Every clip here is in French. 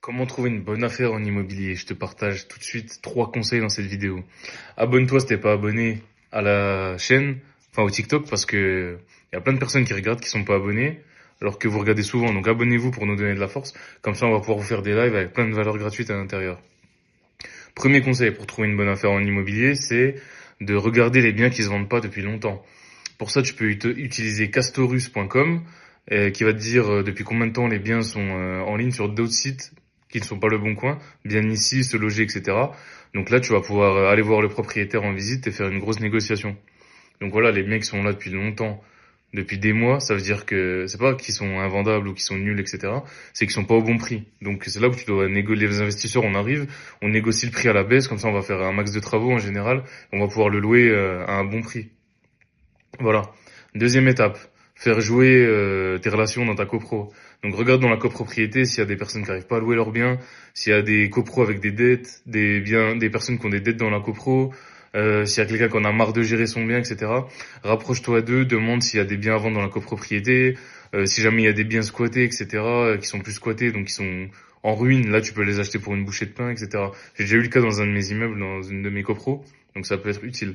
Comment trouver une bonne affaire en immobilier? Je te partage tout de suite 3 conseils dans cette vidéo. Abonne-toi si t'es pas abonné à la chaîne, enfin au TikTok, parce que y a plein de personnes qui regardent qui sont pas abonnés, alors que vous regardez souvent. Donc abonnez-vous pour nous donner de la force. Comme ça, on va pouvoir vous faire des lives avec plein de valeurs gratuites à l'intérieur. Premier conseil pour trouver une bonne affaire en immobilier, c'est de regarder les biens qui se vendent pas depuis longtemps. Pour ça, tu peux utiliser castorus.com, qui va te dire depuis combien de temps les biens sont en ligne sur d'autres sites qui ne sont pas le bon coin, bien ici, se loger, etc. Donc là, tu vas pouvoir aller voir le propriétaire en visite et faire une grosse négociation. Donc voilà, les biens qui sont là depuis longtemps, depuis des mois, ça veut dire que c'est pas qu'ils sont invendables ou qu'ils sont nuls, etc. C'est qu'ils sont pas au bon prix. Donc c'est là où tu dois négocier. Les investisseurs, on arrive, on négocie le prix à la baisse, comme ça on va faire un max de travaux en général, on va pouvoir le louer à un bon prix. Voilà. Deuxième étape, faire jouer tes relations dans ta copro. Donc regarde dans la copropriété s'il y a des personnes qui n'arrivent pas à louer leurs biens, s'il y a des copros avec des dettes, des personnes qui ont des dettes dans la copro, s'il y a quelqu'un qui en a marre de gérer son bien, etc. Rapproche-toi d'eux, demande s'il y a des biens à vendre dans la copropriété, si jamais il y a des biens squattés, etc., qui sont plus squattés, donc qui sont en ruine, là tu peux les acheter pour une bouchée de pain, etc. J'ai déjà eu le cas dans un de mes immeubles, dans une de mes copros, donc ça peut être utile.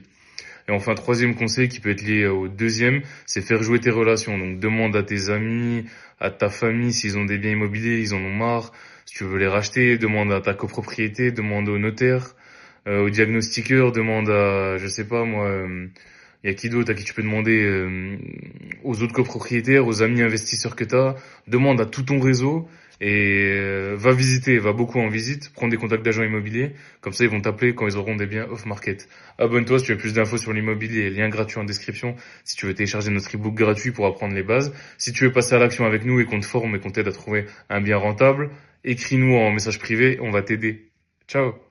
Et enfin, troisième conseil qui peut être lié au deuxième, c'est faire jouer tes relations. Donc demande à tes amis, à ta famille s'ils ont des biens immobiliers, ils en ont marre, si tu veux les racheter, demande à ta copropriété, demande au notaire, au diagnostiqueur, demande à, je sais pas moi, y a qui d'autre à qui tu peux demander, aux autres copropriétaires, aux amis investisseurs que t'as, demande à tout ton réseau et va visiter, va beaucoup en visite, prends des contacts d'agents immobiliers, comme ça ils vont t'appeler quand ils auront des biens off-market. Abonne-toi si tu veux plus d'infos sur l'immobilier, lien gratuit en description si tu veux télécharger notre ebook gratuit pour apprendre les bases. Si tu veux passer à l'action avec nous et qu'on te forme et qu'on t'aide à trouver un bien rentable, écris-nous en message privé, on va t'aider. Ciao!